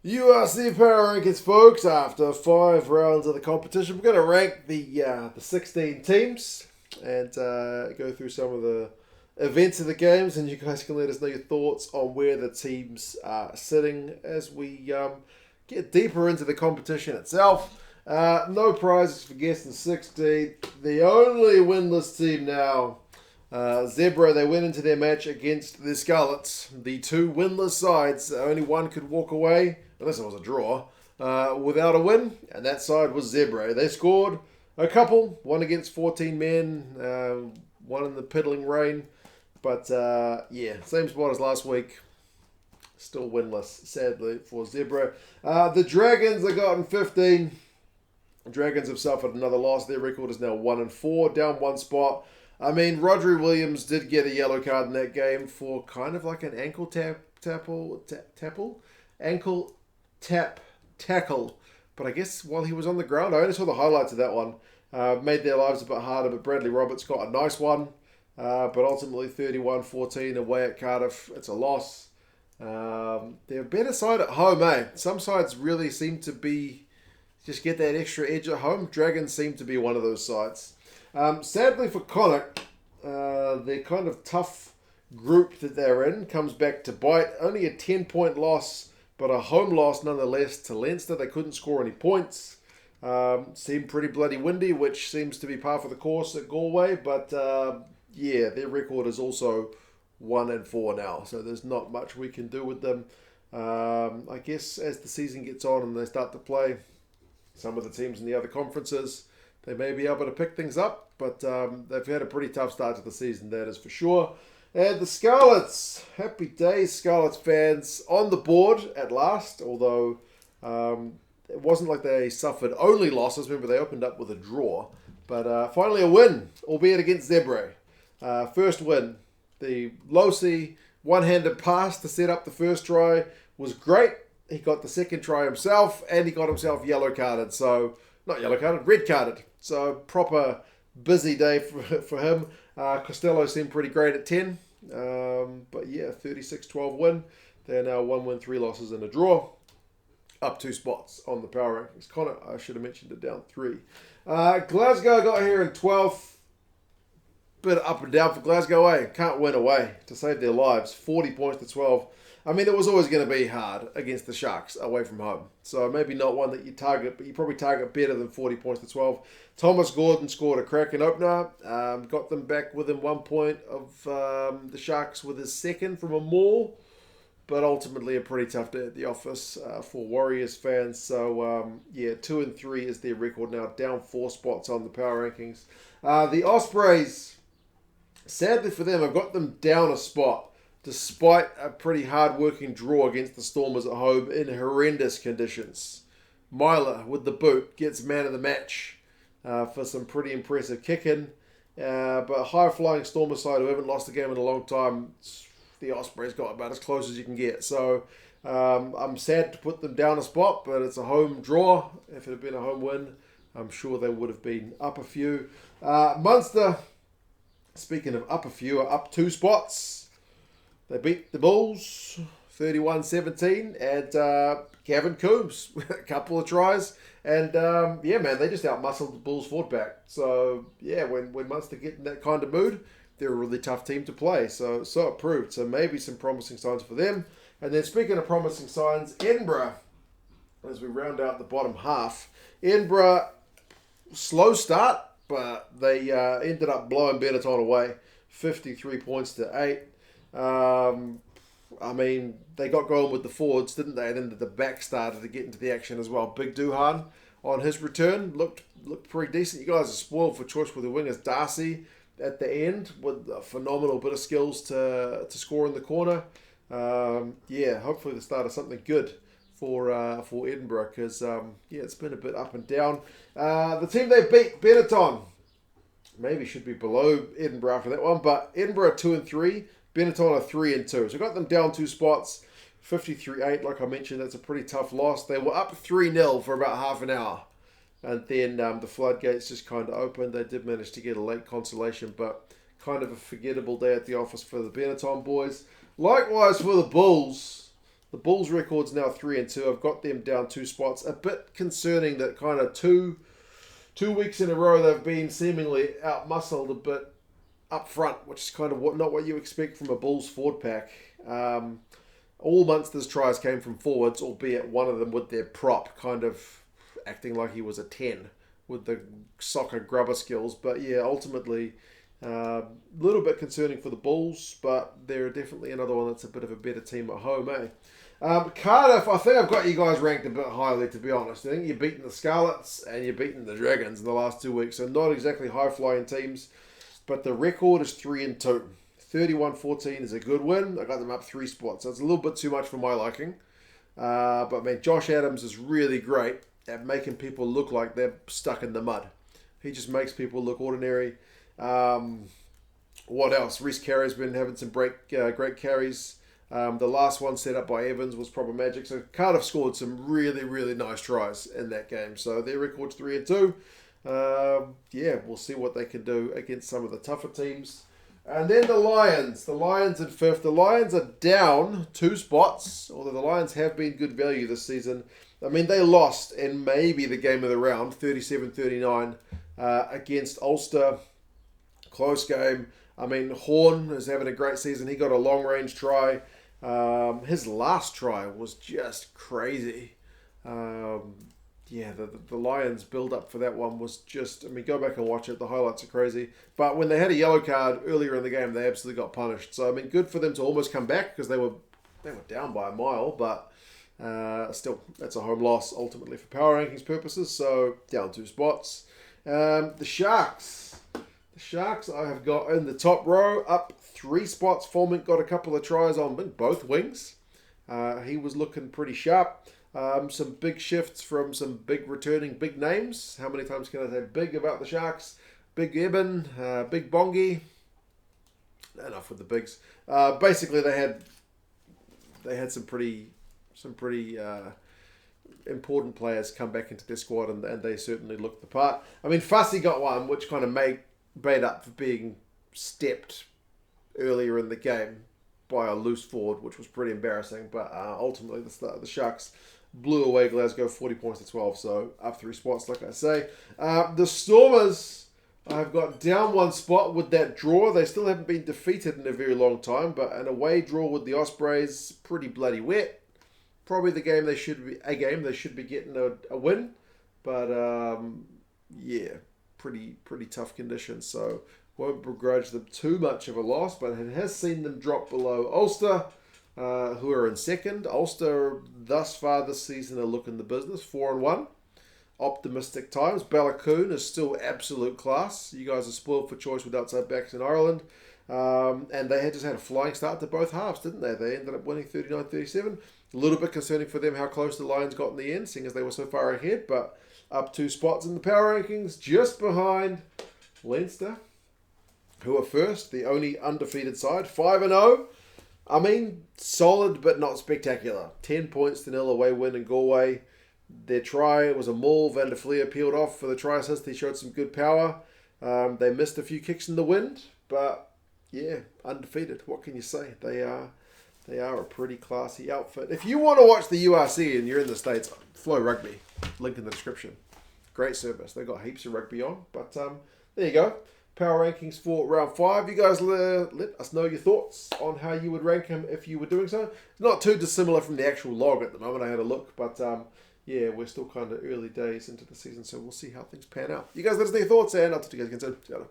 URC Power Rankings, folks. After 5 rounds of the competition, we're going to rank the 16 teams and go through some of the events of the games, and you guys can let us know your thoughts on where the teams are sitting as we get deeper into the competition itself. No prizes for guessing 16. The only winless team now, Zebre. They went into their match against the Scarlets. The two winless sides, only one could walk away, unless it was a draw, without a win, and that side was Zebre. They scored a couple, one against 14 men, one in the piddling rain, but same spot as last week. Still winless, sadly, for Zebre. The Dragons have gotten 15. Dragons have suffered another loss. Their record is now 1-4, down one spot. I mean, Rodri Williams did get a yellow card in that game for kind of like an ankle tackle. But I guess while he was on the ground, I only saw the highlights of that one. Made their lives a bit harder, but Bradley Roberts got a nice one. But ultimately 31-14 away at Cardiff. It's a loss. They're a better side at home, eh? Some sides really seem to be just get that extra edge at home. Dragons seem to be one of those sides. Sadly for Connacht, their kind of tough group that they're in comes back to bite. Only a 10-point loss, but a home loss nonetheless to Leinster. They couldn't score any points. Seemed pretty bloody windy, which seems to be par for the course at Galway. But their record is also 1-4 now, so there's not much we can do with them. I guess as the season gets on and they start to play some of the teams in the other conferences, they may be able to pick things up, but they've had a pretty tough start to the season, that is for sure. And the Scarlets, happy days, Scarlets fans, on the board at last, although it wasn't like they suffered only losses. Remember, they opened up with a draw, but finally a win, albeit against Zebre. First win. The Losi one-handed pass to set up the first try was great. He got the second try himself, and he got himself yellow carded. So, not yellow carded, red carded. So, proper busy day for him. Costello seemed pretty great at 10. 36-12 win. They're now 1 win, 3 losses, and a draw. Up 2 spots on the power rankings. Connacht, I should have mentioned it, down 3. Glasgow got here in 12th. Bit up and down for Glasgow, eh? Can't win away to save their lives. 40 points to 12. I mean, it was always going to be hard against the Sharks away from home. So maybe not one that you target, but you probably target better than 40 points to 12. Thomas Gordon scored a cracking opener. Got them back within 1 point of the Sharks with his second from a maul. But ultimately a pretty tough day at the office for Warriors fans. So, 2-3 is their record now. Down 4 spots on the power rankings. The Ospreys, sadly for them, I've got them down a spot, despite a pretty hard-working draw against the Stormers at home in horrendous conditions. Myler, with the boot, gets man of the match for some pretty impressive kicking. But a high-flying Stormers side who haven't lost a game in a long time, the Ospreys got about as close as you can get. So I'm sad to put them down a spot, but it's a home draw. If it had been a home win, I'm sure they would have been up a few. Munster, speaking of up a few, are up 2 spots. They beat the Bulls 31-17, and Gavin Coombs, a couple of tries. And, they just outmuscled the Bulls forward back. So, when Munster get in that kind of mood, they're a really tough team to play. So it proved. So maybe some promising signs for them. And then speaking of promising signs, Edinburgh, as we round out the bottom half. Edinburgh, slow start, but they ended up blowing Benetton away, 53 points to 8. They got going with the forwards, didn't they? And then the back started to get into the action as well. Big Duhan on his return looked pretty decent. You guys are spoiled for choice with the wingers. Darcy at the end with a phenomenal bit of skills to score in the corner. Hopefully the start of something good for Edinburgh, because it's been a bit up and down. The team they beat, Benetton, maybe should be below Edinburgh after that one, but Edinburgh are 2-3, Benetton are 3-2. So I got them down 2 spots, 53-8. Like I mentioned, that's a pretty tough loss. They were up 3-0 for about half an hour, and then the floodgates just kind of opened. They did manage to get a late consolation, but kind of a forgettable day at the office for the Benetton boys. Likewise for the Bulls. The Bulls' record's now 3-2. I've got them down 2 spots. A bit concerning that kind of two weeks in a row they've been seemingly out-muscled a bit up front, which is kind of not what you expect from a Bulls forward pack. All Munster's tries came from forwards, albeit one of them with their prop kind of acting like he was a 10 with the soccer grubber skills. But yeah, ultimately a little bit concerning for the Bulls, but they're definitely another one that's a bit of a better team at home, eh? Cardiff, I think I've got you guys ranked a bit highly, to be honest. I think you've beaten the Scarlets and you've beaten the Dragons in the last 2 weeks, so not exactly high-flying teams, but the record is 3-2. 31-14 is a good win. I got them up 3 spots, so it's a little bit too much for my liking. But man, Josh Adams is really great at making people look like they're stuck in the mud. He just makes people look ordinary. What else? Reece Carey's been having some great carries. The last one set up by Evans was proper magic. So Cardiff scored some really, really nice tries in that game. So their record's 3-2. Yeah, we'll see what they can do against some of the tougher teams. And then the Lions. The Lions in 5th. The Lions are down 2 spots, although the Lions have been good value this season. I mean, they lost in maybe the game of the round, 37-39, against Ulster. Close game. I mean, Horn is having a great season. He got a long-range try. His last try was just crazy. Yeah, the Lions' build-up for that one was just... I mean, go back and watch it. The highlights are crazy. But when they had a yellow card earlier in the game, they absolutely got punished. So, I mean, good for them to almost come back because they were down by a mile. But still, that's a home loss ultimately for power rankings purposes. So, down 2 spots. The Sharks. The Sharks I have got in the top row, up 3 spots. Formant got a couple of tries on both wings. He was looking pretty sharp. Some big shifts from some big returning big names. How many times can I say big about the Sharks? Big Eben, Big Bongi. Enough with the bigs. Basically, they had some pretty important players come back into their squad, and they certainly looked the part. I mean, Fussy got one, which kind of made up for being stepped earlier in the game by a loose forward, which was pretty embarrassing. But ultimately, the Sharks blew away Glasgow 40-12, so up 3 spots, like I say. The Stormers, I've got down 1 spot with that draw. They still haven't been defeated in a very long time, but an away draw with the Ospreys, pretty bloody wet. Probably the game they should be getting a win, but yeah, pretty tough conditions. So won't begrudge them too much of a loss, but it has seen them drop below Ulster, who are in 2nd. Ulster, thus far this season, are looking the business, 4-1. Optimistic times. Ballacoon is still absolute class. You guys are spoiled for choice with outside backs in Ireland. And they had just had a flying start to both halves, didn't they? They ended up winning 39-37. A little bit concerning for them how close the Lions got in the end, seeing as they were so far ahead, but up 2 spots in the power rankings, just behind Leinster, who are first, the only undefeated side, 5-0. I mean, solid but not spectacular. 10 points to 0 away win in Galway. Their try was a maul. Van der Fleer peeled off for the try assist. He showed some good power. They missed a few kicks in the wind, but yeah, undefeated. What can you say? They are a pretty classy outfit. If you want to watch the URC and you're in the States, Flow Rugby, link in the description. Great service. They got heaps of rugby on, but there you go. Power rankings for round 5. You guys let us know your thoughts on how you would rank him if you were doing so. Not too dissimilar from the actual log at the moment. I had a look, but yeah, we're still kind of early days into the season, so we'll see how things pan out. You guys let us know your thoughts, and I'll talk to you guys again soon.